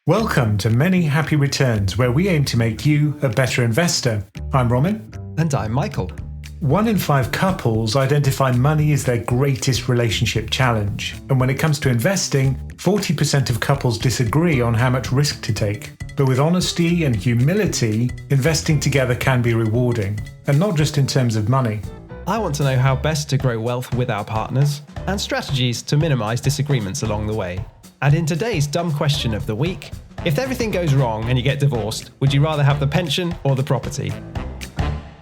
Welcome to Many Happy Returns, where we aim to make you a better investor. I'm Roman. And I'm Michael. 1 in 5 couples identify money as their greatest relationship challenge. And when it comes to investing, 40% of couples disagree on how much risk to take. But with honesty and humility, investing together can be rewarding. And not just in terms of money. I want to know how best to grow wealth with our partners and strategies to minimise disagreements along the way. And in today's dumb question of the week, if everything goes wrong and you get divorced, would you rather have the pension or the property?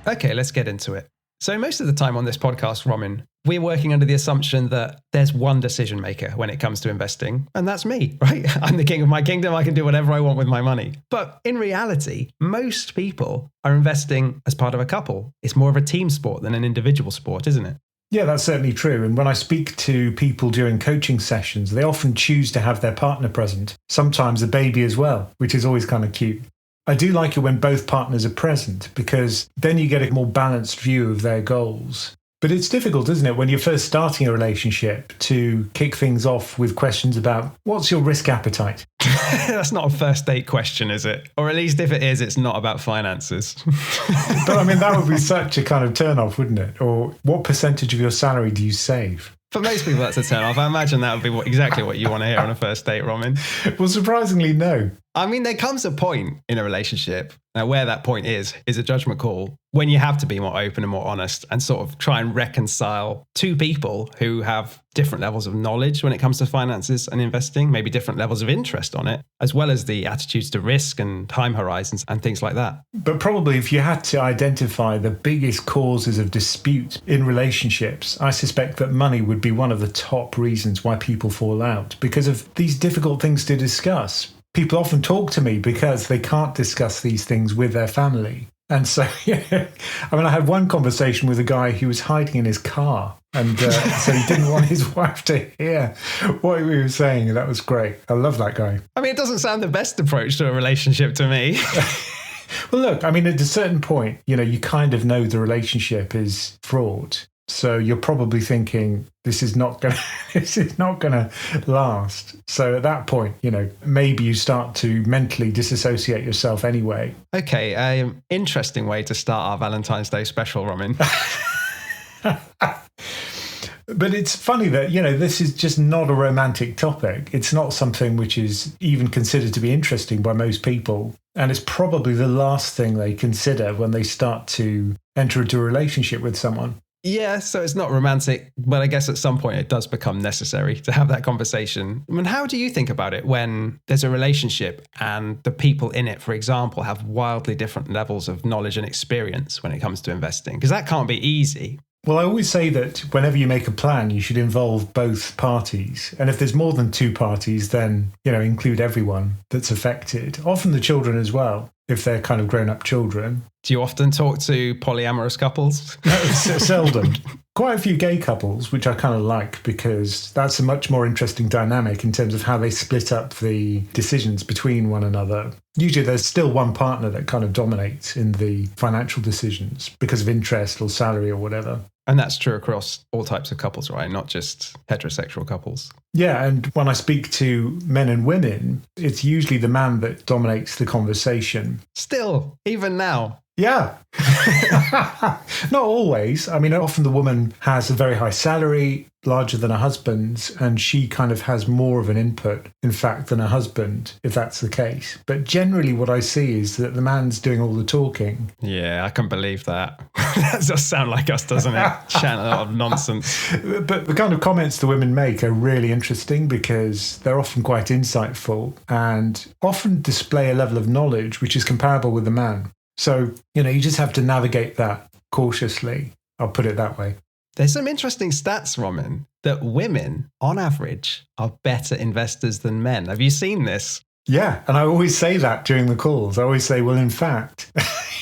Okay, let's get into it. So most of the time on this podcast, Roman, we're working under the assumption that there's one decision maker when it comes to investing, and that's me, right? I'm the king of my kingdom. I can do whatever I want with my money. But in reality, most people are investing as part of a couple. It's more of a team sport than an individual sport, isn't it? Yeah, that's certainly true. And when I speak to people during coaching sessions, they often choose to have their partner present, sometimes a baby as well, which is always kind of cute. I do like it when both partners are present because then you get a more balanced view of their goals. But it's difficult, isn't it, when you're first starting a relationship to kick things off with questions about what's your risk appetite? That's not a first date question, is it? Or at least if it is, it's not about finances. But I mean, that would be such a kind of turn off, wouldn't it? Or what percentage of your salary do you save? For most people, that's a turn off. I imagine that would be exactly what you want to hear on a first date, Roman. Well, surprisingly, no. I mean, there comes a point in a relationship, now where that point is a judgment call, when you have to be more open and more honest and sort of try and reconcile two people who have different levels of knowledge when it comes to finances and investing, maybe different levels of interest on it, as well as the attitudes to risk and time horizons and things like that. But probably if you had to identify the biggest causes of dispute in relationships, I suspect that money would be one of the top reasons why people fall out because of these difficult things to discuss. People often talk to me because they can't discuss these things with their family. And so, I had one conversation with a guy who was hiding in his car. And so he didn't want his wife to hear what we were saying. That was great. I love that guy. I mean, it doesn't sound the best approach to a relationship to me. Well, look, I mean, at a certain point, you kind of know the relationship is fraught. So you're probably thinking this is not gonna last. So at that point, maybe you start to mentally disassociate yourself anyway. Okay, interesting way to start our Valentine's Day special, Roman. But it's funny that, this is just not a romantic topic. It's not something which is even considered to be interesting by most people. And it's probably the last thing they consider when they start to enter into a relationship with someone. Yeah, so it's not romantic, but I guess at some point it does become necessary to have that conversation. I mean, how do you think about it when there's a relationship and the people in it, for example, have wildly different levels of knowledge and experience when it comes to investing? Because that can't be easy. Well, I always say that whenever you make a plan, you should involve both parties. And if there's more than 2 parties, then, include everyone that's affected, often the children as well, if they're kind of grown-up children. Do you often talk to polyamorous couples? No, seldom. Quite a few gay couples, which I kind of like because that's a much more interesting dynamic in terms of how they split up the decisions between one another. Usually there's still one partner that kind of dominates in the financial decisions because of interest or salary or whatever. And that's true across all types of couples, right? Not just heterosexual couples. Yeah, and when I speak to men and women, it's usually the man that dominates the conversation. Still, even now. Yeah. Not always. I mean, often the woman has a very high salary, larger than her husband's, and she kind of has more of an input, in fact, than her husband, if that's the case. But generally what I see is that the man's doing all the talking. Yeah, I can believe that. That does sound like us, doesn't it? Chatting a lot of nonsense. But the kind of comments the women make are really interesting because they're often quite insightful and often display a level of knowledge which is comparable with the man. So, you just have to navigate that cautiously. I'll put it that way. There's some interesting stats, Roman, that women, on average, are better investors than men. Have you seen this? Yeah, and I always say that during the calls. I always say, well, in fact,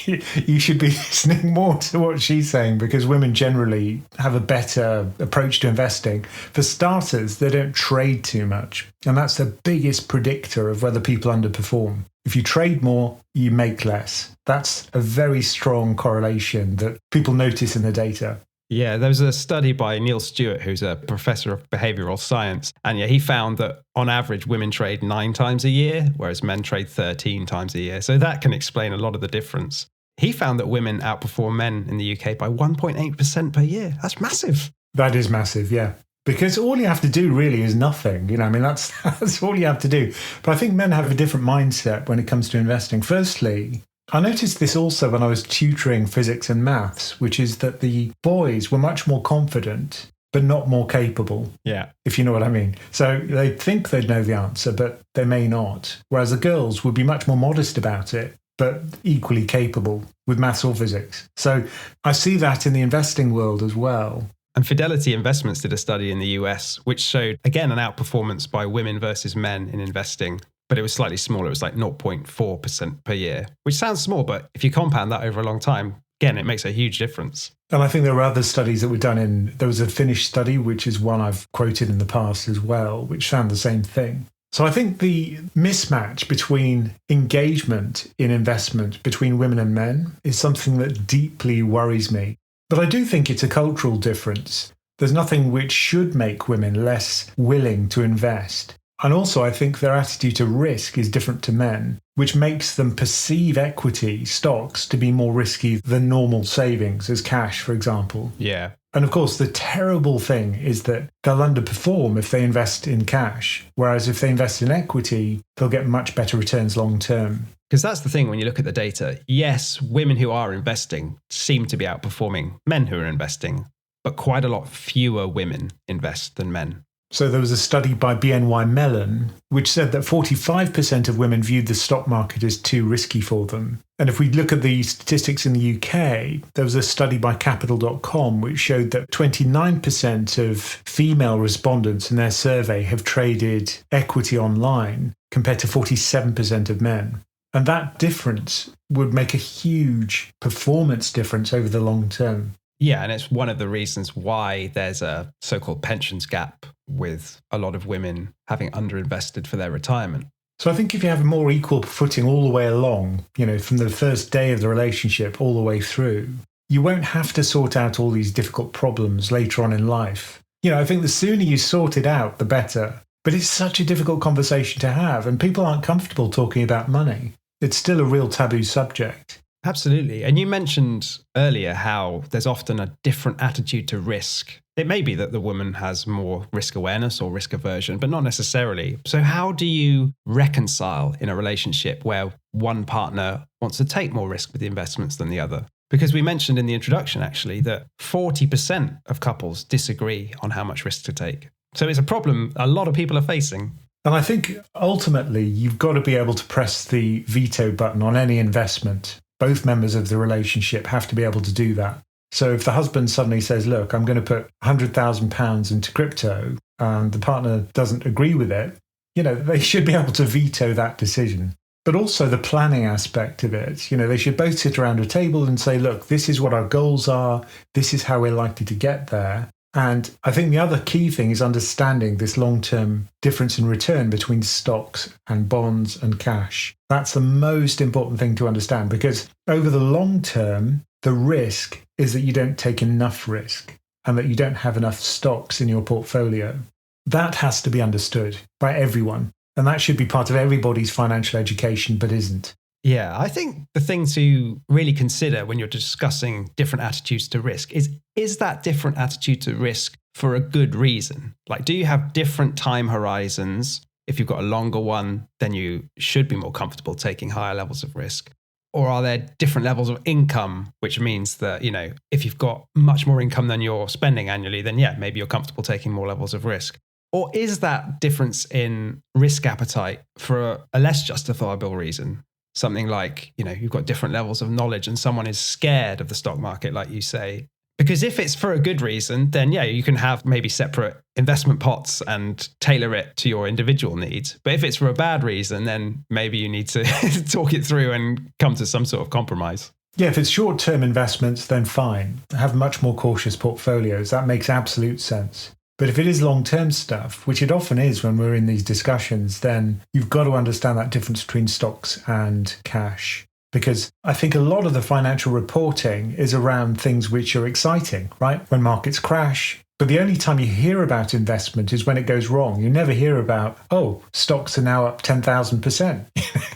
you should be listening more to what she's saying because women generally have a better approach to investing. For starters, they don't trade too much. And that's the biggest predictor of whether people underperform. If you trade more, you make less. That's a very strong correlation that people notice in the data. Yeah, there was a study by Neil Stewart, who's a professor of behavioral science. And yeah, he found that on average, women trade 9 times a year, whereas men trade 13 times a year. So that can explain a lot of the difference. He found that women outperform men in the UK by 1.8% per year. That's massive. That is massive, yeah. Because all you have to do really is nothing. I mean, that's all you have to do. But I think men have a different mindset when it comes to investing. Firstly, I noticed this also when I was tutoring physics and maths, which is that the boys were much more confident, but not more capable. Yeah. If you know what I mean. So they think they'd know the answer, but they may not. Whereas the girls would be much more modest about it, but equally capable with maths or physics. So I see that in the investing world as well. And Fidelity Investments did a study in the US, which showed, again, an outperformance by women versus men in investing. But it was slightly smaller. It was like 0.4% per year, which sounds small, but if you compound that over a long time, again, it makes a huge difference. And I think there were other studies that were done there was a Finnish study, which is one I've quoted in the past as well, which found the same thing. So I think the mismatch between engagement in investment between women and men is something that deeply worries me. But I do think it's a cultural difference. There's nothing which should make women less willing to invest. And also, I think their attitude to risk is different to men, which makes them perceive equity, stocks, to be more risky than normal savings, as cash, for example. Yeah. And of course, the terrible thing is that they'll underperform if they invest in cash, whereas if they invest in equity, they'll get much better returns long term. Because that's the thing when you look at the data. Yes, women who are investing seem to be outperforming men who are investing, but quite a lot fewer women invest than men. So there was a study by BNY Mellon, which said that 45% of women viewed the stock market as too risky for them. And if we look at the statistics in the UK, there was a study by Capital.com, which showed that 29% of female respondents in their survey have traded equity online, compared to 47% of men. And that difference would make a huge performance difference over the long term. Yeah, and it's one of the reasons why there's a so-called pensions gap with a lot of women having underinvested for their retirement. So I think if you have a more equal footing all the way along, from the first day of the relationship all the way through, you won't have to sort out all these difficult problems later on in life. I think the sooner you sort it out, the better. But it's such a difficult conversation to have, and people aren't comfortable talking about money. It's still a real taboo subject. Absolutely. And you mentioned earlier how there's often a different attitude to risk. It may be that the woman has more risk awareness or risk aversion, but not necessarily. So how do you reconcile in a relationship where one partner wants to take more risk with the investments than the other? Because we mentioned in the introduction, actually, that 40% of couples disagree on how much risk to take. So it's a problem a lot of people are facing. And I think ultimately you've got to be able to press the veto button on any investment. Both members of the relationship have to be able to do that. So if the husband suddenly says, look, I'm going to put £100,000 into crypto, and the partner doesn't agree with it, they should be able to veto that decision. But also the planning aspect of it, they should both sit around a table and say, look, this is what our goals are. This is how we're likely to get there. And I think the other key thing is understanding this long-term difference in return between stocks and bonds and cash. That's the most important thing to understand, because over the long term, the risk is that you don't take enough risk and that you don't have enough stocks in your portfolio. That has to be understood by everyone. And that should be part of everybody's financial education, but isn't. Yeah, I think the thing to really consider when you're discussing different attitudes to risk is that different attitude to risk for a good reason? Like, do you have different time horizons? If you've got a longer one, then you should be more comfortable taking higher levels of risk. Or are there different levels of income, which means that, if you've got much more income than you're spending annually, then yeah, maybe you're comfortable taking more levels of risk. Or is that difference in risk appetite for a less justifiable reason? Something like, you've got different levels of knowledge and someone is scared of the stock market, like you say. Because if it's for a good reason, then yeah, you can have maybe separate investment pots and tailor it to your individual needs. But if it's for a bad reason, then maybe you need to talk it through and come to some sort of compromise. Yeah, if it's short-term investments, then fine. Have much more cautious portfolios. That makes absolute sense. But if it is long-term stuff, which it often is when we're in these discussions, then you've got to understand that difference between stocks and cash. Because I think a lot of the financial reporting is around things which are exciting, right? When markets crash. But the only time you hear about investment is when it goes wrong. You never hear about, oh, stocks are now up 10,000%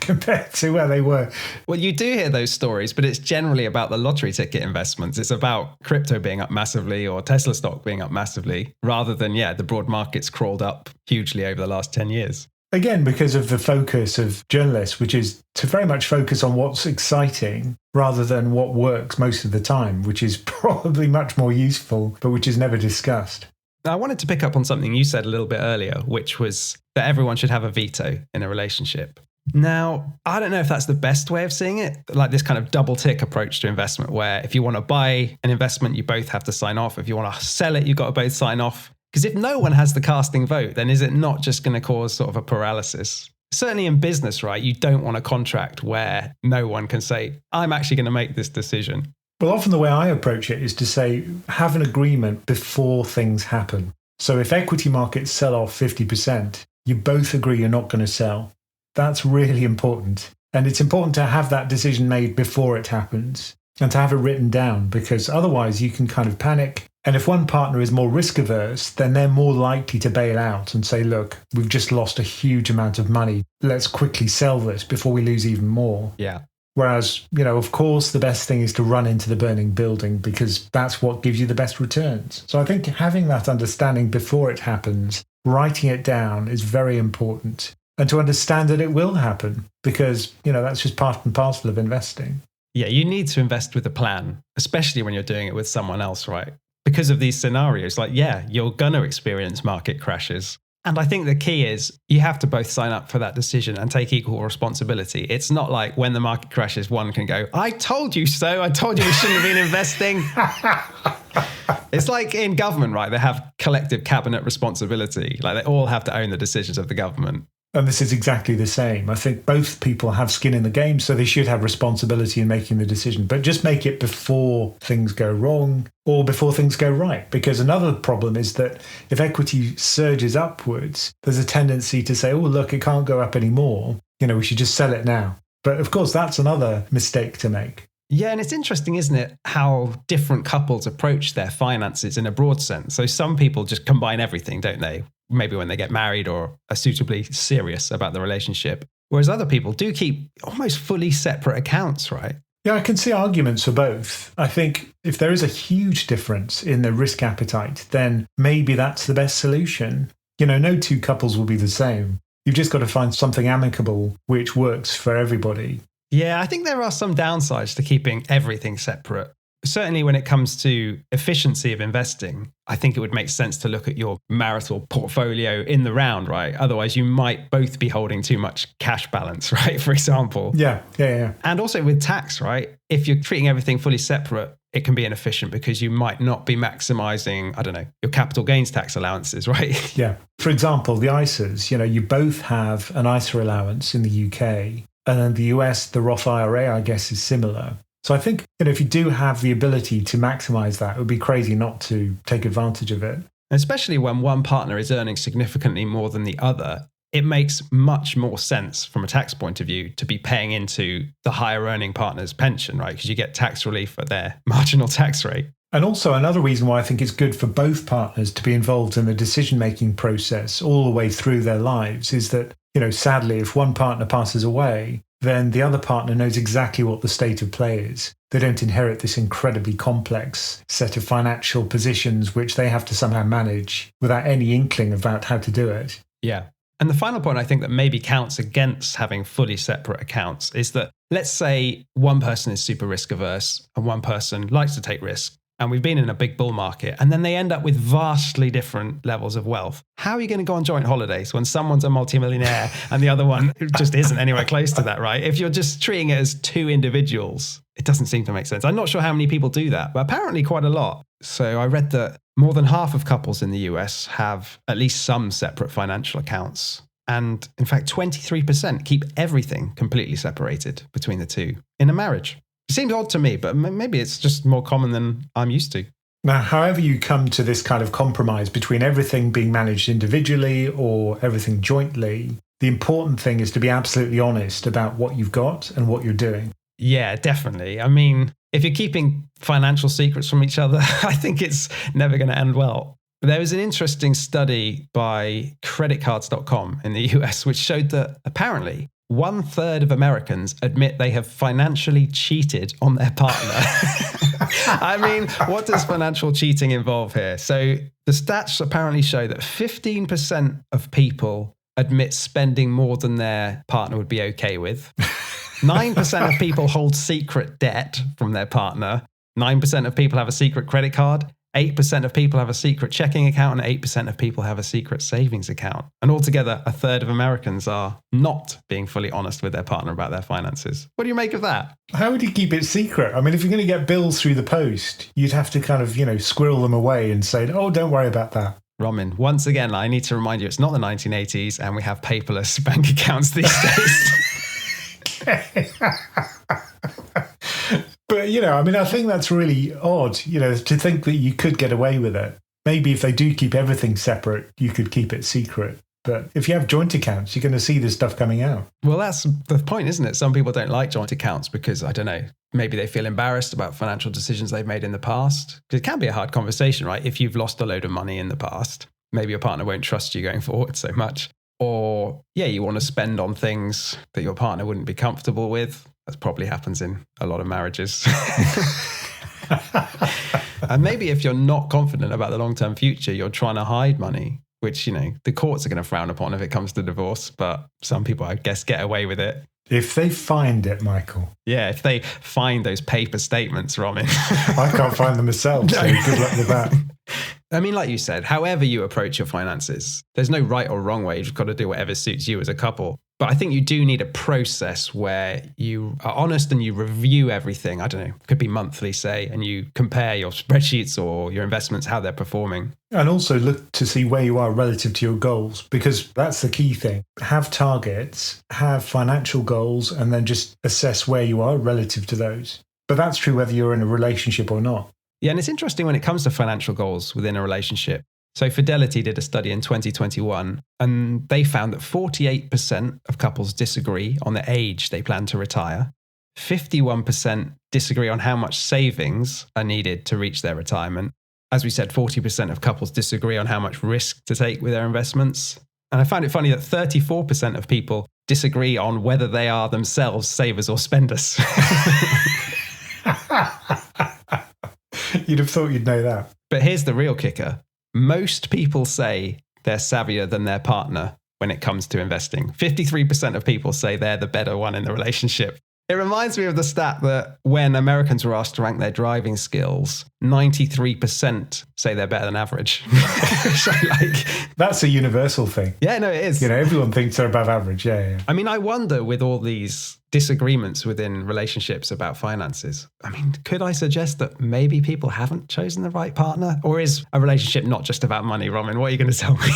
compared to where they were. Well, you do hear those stories, but it's generally about the lottery ticket investments. It's about crypto being up massively or Tesla stock being up massively, rather than, the broad markets crawled up hugely over the last 10 years. Again, because of the focus of journalists, which is to very much focus on what's exciting rather than what works most of the time, which is probably much more useful, but which is never discussed. Now, I wanted to pick up on something you said a little bit earlier, which was that everyone should have a veto in a relationship. Now, I don't know if that's the best way of seeing it, like this kind of double tick approach to investment, where if you want to buy an investment, you both have to sign off. If you want to sell it, you've got to both sign off. Because if no one has the casting vote, then is it not just going to cause sort of a paralysis? Certainly in business, right? You don't want a contract where no one can say, I'm actually going to make this decision. Well, often the way I approach it is to say, have an agreement before things happen. So if equity markets sell off 50%, you both agree you're not going to sell. That's really important. And it's important to have that decision made before it happens and to have it written down, because otherwise you can kind of panic. And if one partner is more risk averse, then they're more likely to bail out and say, look, we've just lost a huge amount of money. Let's quickly sell this before we lose even more. Yeah. Whereas, of course, the best thing is to run into the burning building because that's what gives you the best returns. So I think having that understanding before it happens, writing it down is very important. And to understand that it will happen because, that's just part and parcel of investing. Yeah, you need to invest with a plan, especially when you're doing it with someone else, right? Because of these scenarios, you're going to experience market crashes. And I think the key is you have to both sign up for that decision and take equal responsibility. It's not like when the market crashes, one can go, I told you so. I told you we shouldn't have been investing. It's like in government, right? They have collective cabinet responsibility. Like they all have to own the decisions of the government. And this is exactly the same. I think both people have skin in the game, so they should have responsibility in making the decision. But just make it before things go wrong or before things go right. Because another problem is that if equity surges upwards, there's a tendency to say, oh, look, it can't go up anymore. We should just sell it now. But of course, that's another mistake to make. Yeah, and it's interesting, isn't it, how different couples approach their finances in a broad sense. So some people just combine everything, don't they? Maybe when they get married or are suitably serious about the relationship. Whereas other people do keep almost fully separate accounts, right? Yeah, I can see arguments for both. I think if there is a huge difference in their risk appetite, then maybe that's the best solution. No two couples will be the same. You've just got to find something amicable which works for everybody. Yeah, I think there are some downsides to keeping everything separate. Certainly when it comes to efficiency of investing, I think it would make sense to look at your marital portfolio in the round, right? Otherwise, you might both be holding too much cash balance, right? For example. Yeah. And also with tax, right? If you're treating everything fully separate, it can be inefficient because you might not be maximizing, your capital gains tax allowances, right? Yeah. For example, the ISAs, you both have an ISA allowance in the UK. And in the US, the Roth IRA, I guess, is similar. So I think, if you do have the ability to maximize that, it would be crazy not to take advantage of it. Especially when one partner is earning significantly more than the other, it makes much more sense from a tax point of view to be paying into the higher earning partner's pension, right? Because you get tax relief at their marginal tax rate. And also another reason why I think it's good for both partners to be involved in the decision-making process all the way through their lives is that, sadly, if one partner passes away, then the other partner knows exactly what the state of play is. They don't inherit this incredibly complex set of financial positions which they have to somehow manage without any inkling about how to do it. Yeah. And the final point I think that maybe counts against having fully separate accounts is that let's say one person is super risk averse and one person likes to take risk. And we've been in a big bull market, and then they end up with vastly different levels of wealth. How are you going to go on joint holidays when someone's a multimillionaire and the other one just isn't anywhere close to that, right? If you're just treating it as two individuals, it doesn't seem to make sense. I'm not sure how many people do that, but apparently quite a lot. So I read that more than half of couples in the US have at least some separate financial accounts. And in fact, 23% keep everything completely separated between the two in a marriage. It seems odd to me, but maybe it's just more common than I'm used to. Now, however you come to this kind of compromise between everything being managed individually or everything jointly, the important thing is to be absolutely honest about what you've got and what you're doing. Yeah, definitely. I mean, if you're keeping financial secrets from each other, I think it's never going to end well. There was an interesting study by creditcards.com in the US, which showed that apparently 1/3 of Americans admit they have financially cheated on their partner. I mean, what does financial cheating involve here? So the stats apparently show that 15% of people admit spending more than their partner would be okay with. 9% of people hold secret debt from their partner. 9% of people have a secret credit card. 8% of people have a secret checking account, and 8% of people have a secret savings account. And altogether, 1/3 of Americans are not being fully honest with their partner about their finances. What do you make of that? How would you keep it secret? I mean, if you're going to get bills through the post, you'd have to kind of, squirrel them away and say, oh, don't worry about that. Roman, once again, I need to remind you, it's not the 1980s and we have paperless bank accounts these days. But, I think that's really odd, to think that you could get away with it. Maybe if they do keep everything separate, you could keep it secret. But if you have joint accounts, you're going to see this stuff coming out. Well, that's the point, isn't it? Some people don't like joint accounts because, I don't know, maybe they feel embarrassed about financial decisions they've made in the past. Because it can be a hard conversation, right? If you've lost a load of money in the past, maybe your partner won't trust you going forward so much. Or, you want to spend on things that your partner wouldn't be comfortable with. That probably happens in a lot of marriages. And maybe if you're not confident about the long-term future, you're trying to hide money, which, the courts are going to frown upon if it comes to divorce. But some people, I guess, get away with it. If they find it, Michael. Yeah, if they find those paper statements, Roman. I can't find them myself, so good luck with that. I mean, like you said, however you approach your finances, there's no right or wrong way. You've got to do whatever suits you as a couple. But I think you do need a process where you are honest and you review everything. I don't know, it could be monthly, say, and you compare your spreadsheets or your investments, how they're performing. And also look to see where you are relative to your goals, because that's the key thing. Have targets, have financial goals, and then just assess where you are relative to those. But that's true whether you're in a relationship or not. Yeah, and it's interesting when it comes to financial goals within a relationship. So Fidelity did a study in 2021, and they found that 48% of couples disagree on the age they plan to retire. 51% disagree on how much savings are needed to reach their retirement. As we said, 40% of couples disagree on how much risk to take with their investments. And I found it funny that 34% of people disagree on whether they are themselves savers or spenders. You'd have thought you'd know that. But here's the real kicker. Most people say they're savvier than their partner when it comes to investing. 53% of people say they're the better one in the relationship. It reminds me of the stat that when Americans were asked to rank their driving skills, 93% say they're better than average. That's a universal thing. Yeah, no, it is. Everyone thinks they're above average. Yeah. I mean, I wonder with all these disagreements within relationships about finances, I mean, could I suggest that maybe people haven't chosen the right partner? Or is a relationship not just about money, Roman? What are you going to tell me?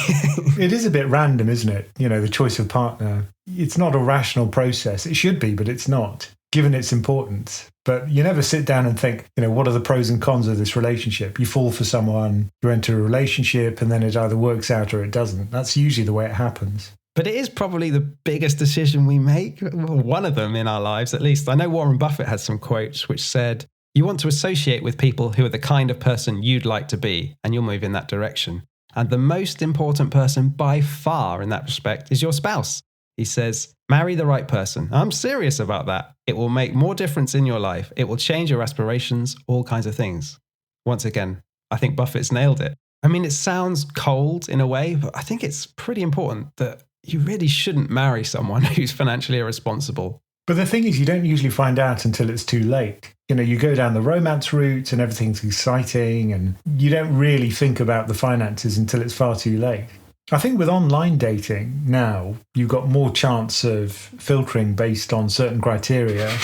It is a bit random, isn't it? The choice of partner. It's not a rational process. It should be, but it's not, given its importance. But you never sit down and think, what are the pros and cons of this relationship? You fall for someone, you enter a relationship, and then it either works out or it doesn't. That's usually the way it happens. But it is probably the biggest decision we make, well, one of them in our lives at least. I know Warren Buffett had some quotes which said, you want to associate with people who are the kind of person you'd like to be, and you'll move in that direction. And the most important person by far in that respect is your spouse. He says, marry the right person. I'm serious about that. It will make more difference in your life. It will change your aspirations, all kinds of things. Once again, I think Buffett's nailed it. I mean, it sounds cold in a way, but I think it's pretty important that you really shouldn't marry someone who's financially irresponsible. But the thing is, you don't usually find out until it's too late. You go down the romance route and everything's exciting, and you don't really think about the finances until it's far too late. I think with online dating now, you've got more chance of filtering based on certain criteria.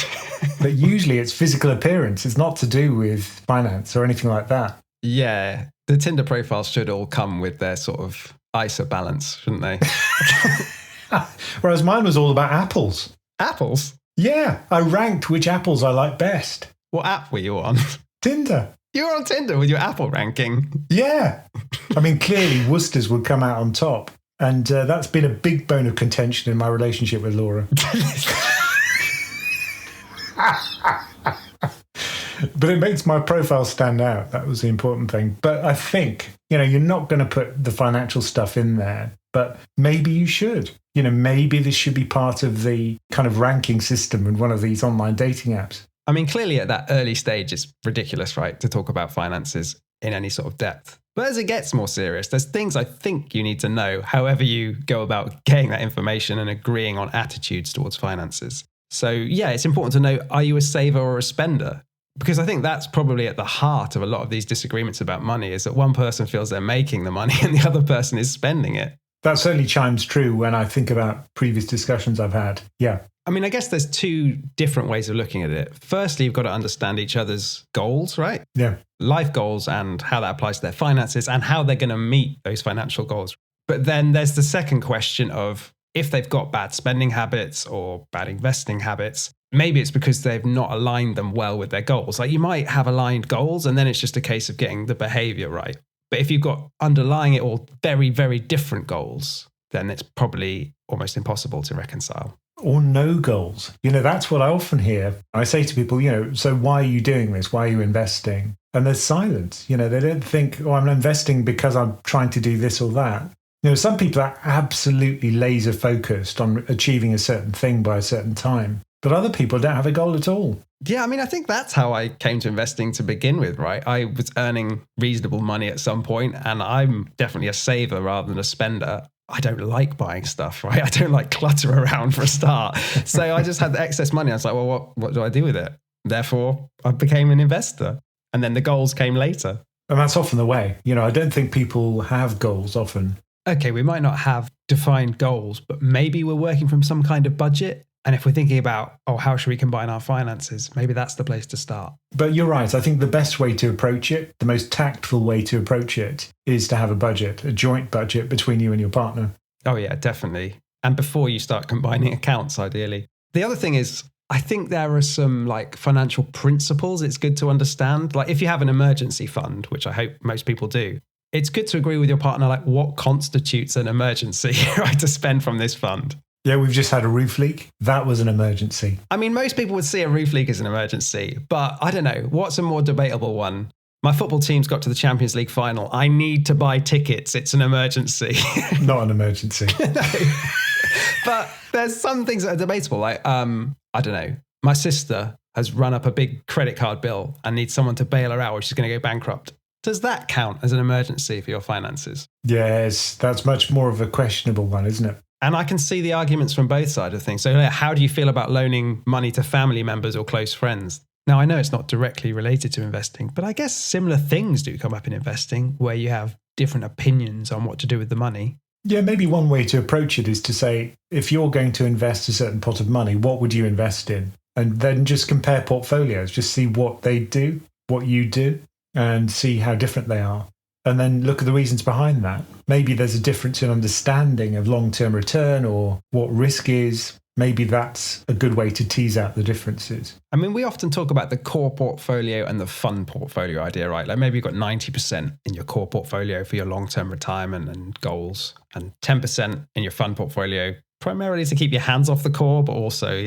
But usually it's physical appearance. It's not to do with finance or anything like that. Yeah, the Tinder profiles should all come with their sort of ISA balance, shouldn't they? Whereas mine was all about apples. Apples? Yeah, I ranked which apples I like best. What app were you on? Tinder. You were on Tinder with your apple ranking? Yeah. I mean, clearly Worcester's would come out on top. And that's been a big bone of contention in my relationship with Laura. But it makes my profile stand out. That was the important thing. But I think, you're not going to put the financial stuff in there, but maybe you should. Maybe this should be part of the kind of ranking system in one of these online dating apps. I mean, clearly at that early stage, it's ridiculous, right, to talk about finances in any sort of depth. But as it gets more serious, there's things I think you need to know, however you go about getting that information and agreeing on attitudes towards finances. So yeah, it's important to know, are you a saver or a spender? Because I think that's probably at the heart of a lot of these disagreements about money, is that one person feels they're making the money and the other person is spending it. That certainly chimes true when I think about previous discussions I've had. Yeah. I mean, I guess there's two different ways of looking at it. Firstly, you've got to understand each other's goals, right? Yeah. Life goals and how that applies to their finances and how they're going to meet those financial goals. But then there's the second question of, if they've got bad spending habits or bad investing habits, maybe it's because they've not aligned them well with their goals. Like, you might have aligned goals and then it's just a case of getting the behavior right. But if you've got underlying it all very, very different goals, then it's probably almost impossible to reconcile. Or no goals. That's what I often hear. I say to people, so why are you doing this? Why are you investing? And there's silence. They don't think, I'm investing because I'm trying to do this or that. Some people are absolutely laser focused on achieving a certain thing by a certain time, but other people don't have a goal at all. Yeah, I mean, I think that's how I came to investing to begin with, right? I was earning reasonable money at some point, and I'm definitely a saver rather than a spender. I don't like buying stuff, right? I don't like clutter around for a start. So I just had the excess money. I was like, well, what do I do with it? Therefore, I became an investor. And then the goals came later. And that's often the way. I don't think people have goals often. Okay, we might not have defined goals, but maybe we're working from some kind of budget. And if we're thinking about, how should we combine our finances? Maybe that's the place to start. But you're right. I think the best way to approach it, the most tactful way to approach it, is to have a budget, a joint budget between you and your partner. Oh, yeah, definitely. And before you start combining accounts, ideally. The other thing is, I think there are some financial principles it's good to understand. Like, if you have an emergency fund, which I hope most people do, it's good to agree with your partner, what constitutes an emergency, right, to spend from this fund. Yeah, we've just had a roof leak. That was an emergency. I mean, most people would see a roof leak as an emergency, but I don't know. What's a more debatable one? My football team's got to the Champions League final. I need to buy tickets. It's an emergency. Not an emergency. No. But there's some things that are debatable. I don't know. My sister has run up a big credit card bill and needs someone to bail her out or she's going to go bankrupt. Does that count as an emergency for your finances? Yes, that's much more of a questionable one, isn't it? And I can see the arguments from both sides of things. So how do you feel about loaning money to family members or close friends? Now, I know it's not directly related to investing, but I guess similar things do come up in investing where you have different opinions on what to do with the money. Yeah, maybe one way to approach it is to say, if you're going to invest a certain pot of money, what would you invest in? And then just compare portfolios, just see what they do, what you do, and see how different they are. And then look at the reasons behind that. Maybe there's a difference in understanding of long-term return or what risk is. Maybe that's a good way to tease out the differences. I mean, we often talk about the core portfolio and the fund portfolio idea, right? Like maybe you've got 90% in your core portfolio for your long-term retirement and goals, and 10% in your fund portfolio, primarily to keep your hands off the core, but also,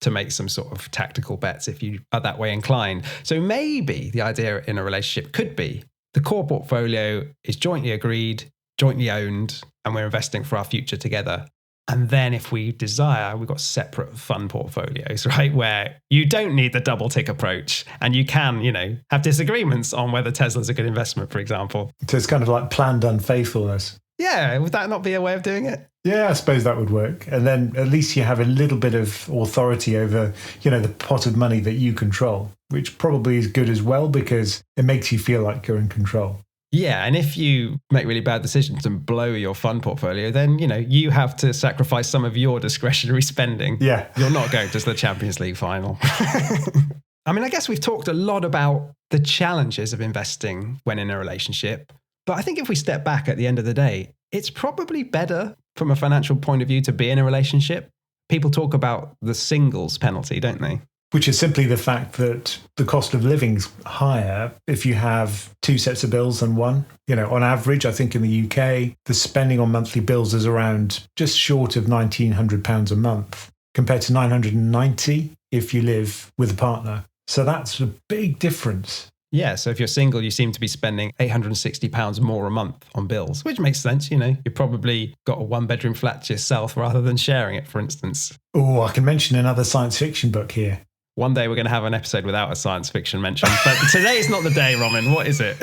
to make some sort of tactical bets if you are that way inclined. So maybe the idea in a relationship could be the core portfolio is jointly agreed, jointly owned, and we're investing for our future together. And then if we desire, we've got separate fund portfolios, right? Where you don't need the double tick approach and you can, have disagreements on whether Tesla's a good investment, for example. So it's kind of like planned unfaithfulness. Yeah, would that not be a way of doing it? Yeah, I suppose that would work. And then at least you have a little bit of authority over, the pot of money that you control, which probably is good as well because it makes you feel like you're in control. Yeah, and if you make really bad decisions and blow your fund portfolio, then, you have to sacrifice some of your discretionary spending. Yeah. You're not going to the Champions League final. I mean, I guess we've talked a lot about the challenges of investing when in a relationship. But I think if we step back at the end of the day, it's probably better from a financial point of view to be in a relationship. People talk about the singles penalty, don't they? Which is simply the fact that the cost of living's higher if you have two sets of bills than one. On average, I think in the UK, the spending on monthly bills is around just short of £1,900 a month compared to £990 if you live with a partner. So that's a big difference. Yeah, so if you're single, you seem to be spending £860 more a month on bills, which makes sense. You probably got a one-bedroom flat to yourself rather than sharing it, for instance. Oh, I can mention another science fiction book here. One day we're going to have an episode without a science fiction mention, but today is not the day, Roman. What is it?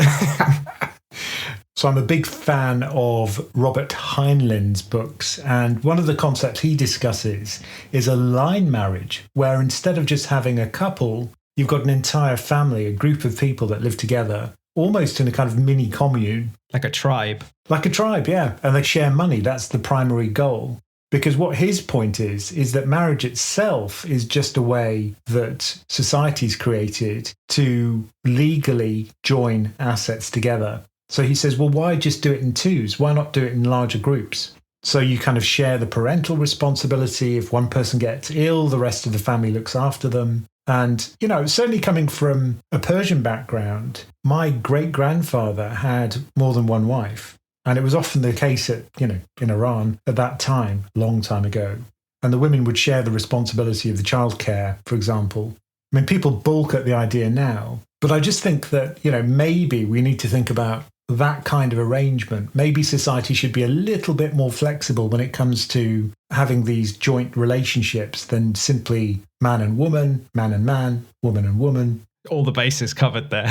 So I'm a big fan of Robert Heinlein's books, and one of the concepts he discusses is a line marriage, where instead of just having a couple, you've got an entire family, a group of people that live together, almost in a kind of mini commune. Like a tribe. Like a tribe, yeah. And they share money. That's the primary goal. Because what his point is that marriage itself is just a way that society's created to legally join assets together. So he says, well, why just do it in twos? Why not do it in larger groups? So you kind of share the parental responsibility. If one person gets ill, the rest of the family looks after them. And, certainly coming from a Persian background, my great-grandfather had more than one wife. And it was often the case in Iran at that time, a long time ago. And the women would share the responsibility of the childcare, for example. I mean, people balk at the idea now, but I just think that, maybe we need to think about that kind of arrangement. Maybe society should be a little bit more flexible when it comes to having these joint relationships than simply man and woman, man and man, woman and woman. All the bases covered there.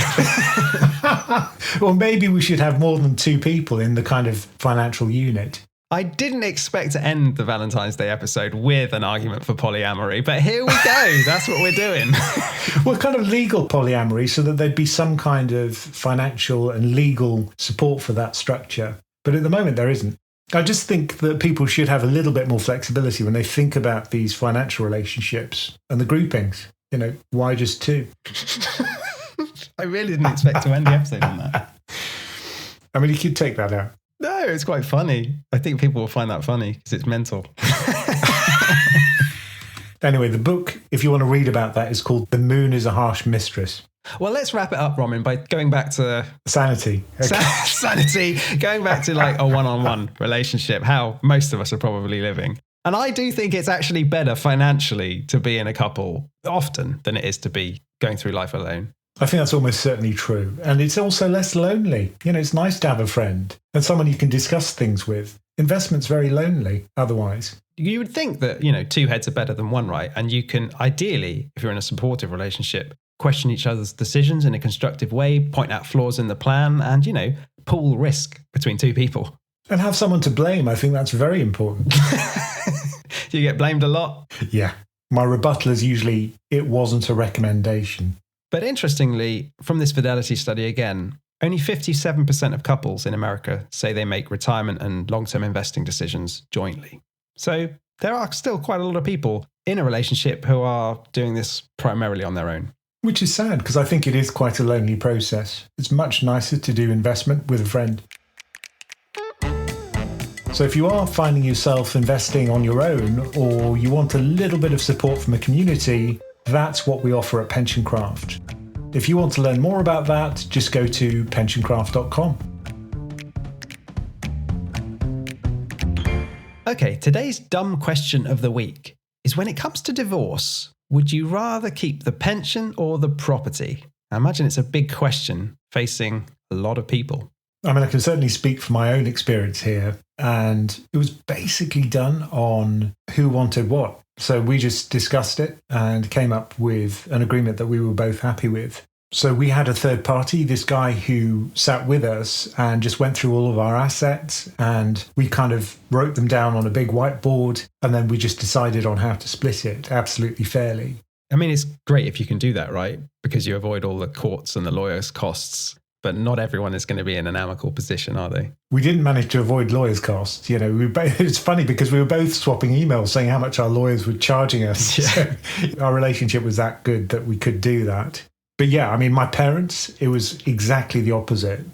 Or maybe we should have more than two people in the kind of financial unit. I didn't expect to end the Valentine's Day episode with an argument for polyamory, but here we go. That's what we're doing. Well, kind of legal polyamory, so that there'd be some kind of financial and legal support for that structure. But at the moment, there isn't. I just think that people should have a little bit more flexibility when they think about these financial relationships and the groupings. Why just two? I really didn't expect to end the episode on that. I mean, you could take that out. No, it's quite funny. I think people will find that funny because it's mental. Anyway, the book, if you want to read about that, is called The Moon is a Harsh Mistress. Well, let's wrap it up, Roman, by going back to... Sanity. Okay. Sanity. Going back to like a one-on-one relationship, how most of us are probably living. And I do think it's actually better financially to be in a couple often than it is to be going through life alone. I think that's almost certainly true. And it's also less lonely. It's nice to have a friend and someone you can discuss things with. Investment's very lonely otherwise. You would think that, two heads are better than one, right? And you can ideally, if you're in a supportive relationship, question each other's decisions in a constructive way, point out flaws in the plan and, pool risk between two people. And have someone to blame. I think that's very important. Do you get blamed a lot? Yeah. My rebuttal is usually, it wasn't a recommendation. But interestingly, from this fidelity study again, only 57% of couples in America say they make retirement and long-term investing decisions jointly. So there are still quite a lot of people in a relationship who are doing this primarily on their own. Which is sad, because I think it is quite a lonely process. It's much nicer to do investment with a friend. So if you are finding yourself investing on your own, or you want a little bit of support from a community, that's what we offer at PensionCraft. If you want to learn more about that, just go to PensionCraft.com. Okay, today's dumb question of the week is, when it comes to divorce, would you rather keep the pension or the property? I imagine it's a big question facing a lot of people. I mean, I can certainly speak from my own experience here, and it was basically done on who wanted what. So we just discussed it and came up with an agreement that we were both happy with. So we had a third party, this guy who sat with us and just went through all of our assets, and we kind of wrote them down on a big whiteboard, and then we just decided on how to split it absolutely fairly. I mean, it's great if you can do that, right? Because you avoid all the courts and the lawyers' costs. But not everyone is going to be in an amicable position, are they? We didn't manage to avoid lawyers' costs. It's funny because we were both swapping emails saying how much our lawyers were charging us. Yeah. So our relationship was that good that we could do that. But yeah, I mean, my parents, it was exactly the opposite.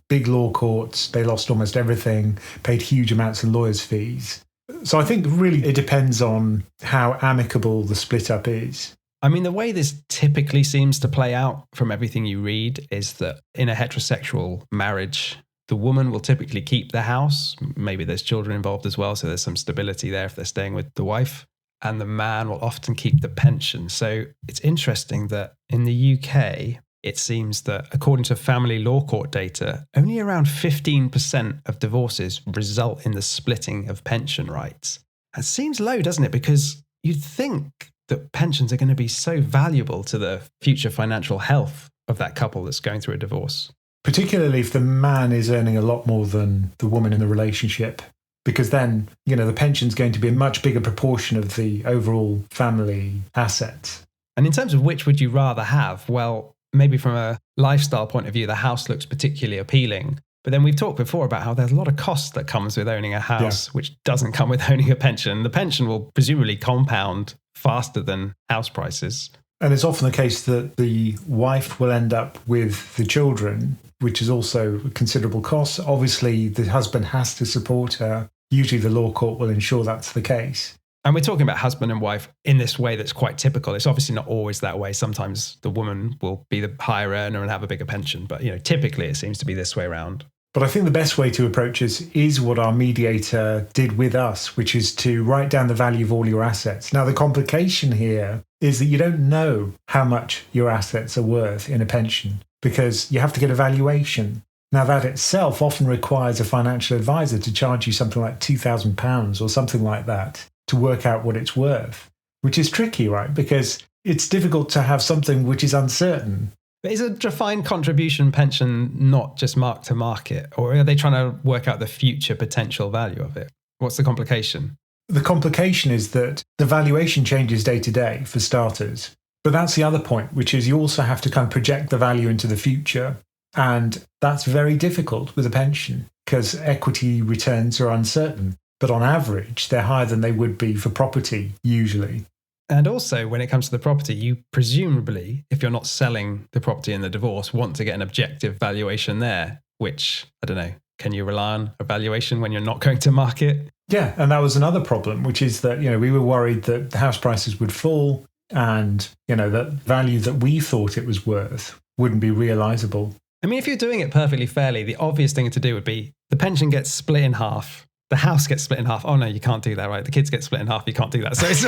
Big law courts, they lost almost everything, paid huge amounts of lawyers' fees. So I think really it depends on how amicable the split up is. I mean, the way this typically seems to play out from everything you read is that in a heterosexual marriage, the woman will typically keep the house. Maybe there's children involved as well, so there's some stability there if they're staying with the wife. and the man will often keep the pension. So it's interesting that in the UK, it seems that according to family law court data, only around 15% of divorces result in the splitting of pension rights. That seems low, doesn't it? Because you'd think that pensions are going to be so valuable to the future financial health of that couple that's going through a divorce. Particularly if the man is earning a lot more than the woman in the relationship, because then, the pension's going to be a much bigger proportion of the overall family assets. And in terms of which would you rather have, well, maybe from a lifestyle point of view, the house looks particularly appealing. But then we've talked before about how there's a lot of costs that comes with owning a house, which doesn't come with owning a pension. The pension will presumably compound faster than house prices. And it's often the case that the wife will end up with the children, which is also a considerable cost. Obviously, the husband has to support her. Usually the law court will ensure that's the case. And we're talking about husband and wife in this way that's quite typical. It's obviously not always that way. Sometimes the woman will be the higher earner and have a bigger pension. But, typically it seems to be this way around. But I think the best way to approach this is what our mediator did with us, which is to write down the value of all your assets. Now, the complication here is that you don't know how much your assets are worth in a pension because you have to get a valuation. Now, that itself often requires a financial advisor to charge you something like £2,000 or something like that to work out what it's worth, which is tricky, right? Because it's difficult to have something which is uncertain. But is a defined contribution pension not just mark to market, or are they trying to work out the future potential value of it? What's the complication? The complication is that the valuation changes day to day, for starters. But that's the other point, which is you also have to kind of project the value into the future. And that's very difficult with a pension because equity returns are uncertain. But on average, they're higher than they would be for property, usually. And also, when it comes to the property, you presumably, if you're not selling the property in the divorce, want to get an objective valuation there, which, I don't know, can you rely on a valuation when you're not going to market? Yeah, and that was another problem, which is that, we were worried that the house prices would fall and, that value that we thought it was worth wouldn't be realisable. I mean, if you're doing it perfectly fairly, the obvious thing to do would be the pension gets split in half. The house gets split in half. Oh, no, you can't do that, right? The kids get split in half. You can't do that. So it's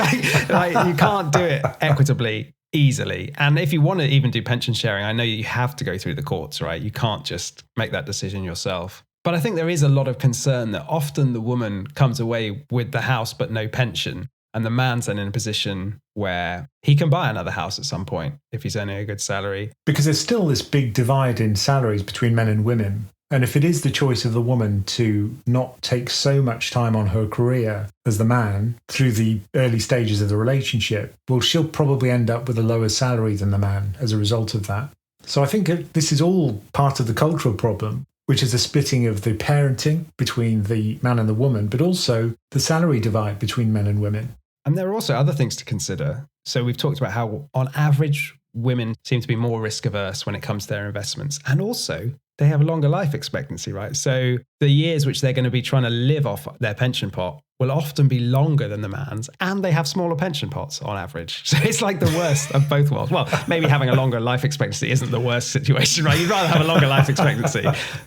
like you can't do it equitably, easily. And if you want to even do pension sharing, I know you have to go through the courts, right? You can't just make that decision yourself. But I think there is a lot of concern that often the woman comes away with the house but no pension. And the man's then in a position where he can buy another house at some point if he's earning a good salary. Because there's still this big divide in salaries between men and women. And if it is the choice of the woman to not take so much time on her career as the man through the early stages of the relationship, well, she'll probably end up with a lower salary than the man as a result of that. So I think this is all part of the cultural problem, which is the splitting of the parenting between the man and the woman, but also the salary divide between men and women. And there are also other things to consider. So we've talked about how, on average, women seem to be more risk averse when it comes to their investments. And also, they have a longer life expectancy, right? So the years which they're going to be trying to live off their pension pot will often be longer than the man's, and they have smaller pension pots on average. So it's like the worst of both worlds. Well, maybe having a longer life expectancy isn't the worst situation, right? You'd rather have a longer life expectancy,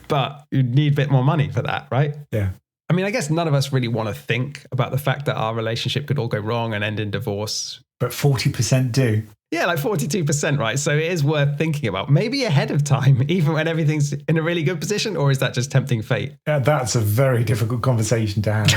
but you'd need a bit more money for that, right? Yeah. I mean, I guess none of us really want to think about the fact that our relationship could all go wrong and end in divorce. But 40% do. Yeah, like 42%, right? So it is worth thinking about, maybe ahead of time, even when everything's in a really good position, or is that just tempting fate? Yeah, that's a very difficult conversation to have.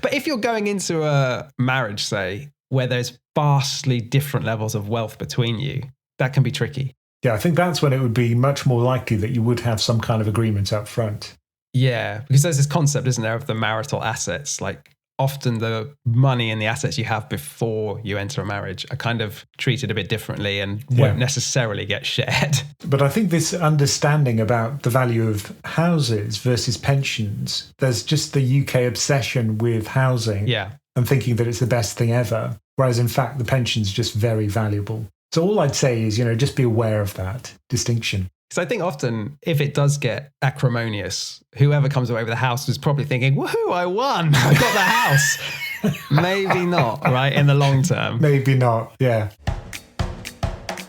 But if you're going into a marriage, say, where there's vastly different levels of wealth between you, that can be tricky. Yeah, I think that's when it would be much more likely that you would have some kind of agreement up front. Yeah, because there's this concept, isn't there, of the marital assets, like often the money and the assets you have before you enter a marriage are kind of treated a bit differently and won't necessarily get shared. But I think this understanding about the value of houses versus pensions, there's just the UK obsession with housing and thinking that it's the best thing ever, whereas in fact the pension's just very valuable. So all I'd say is, just be aware of that distinction. So I think often if it does get acrimonious, whoever comes away with the house is probably thinking, woohoo, I won, I got the house. Maybe not, right, in the long term. Maybe not, yeah.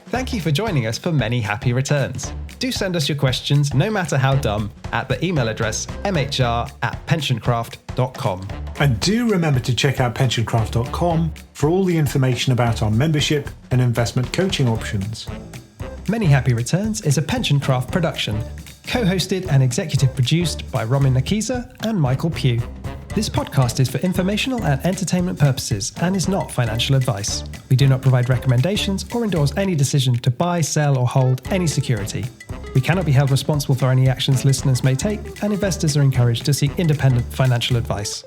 Thank you for joining us for Many Happy Returns. Do send us your questions, no matter how dumb, at the email address mhr@pensioncraft.com. And do remember to check out PensionCraft.com for all the information about our membership and investment coaching options. Many Happy Returns is a PensionCraft production, co-hosted and executive produced by Roman Nakiza and Michael Pugh. This podcast is for informational and entertainment purposes and is not financial advice. We do not provide recommendations or endorse any decision to buy, sell, or hold any security. We cannot be held responsible for any actions listeners may take, and investors are encouraged to seek independent financial advice.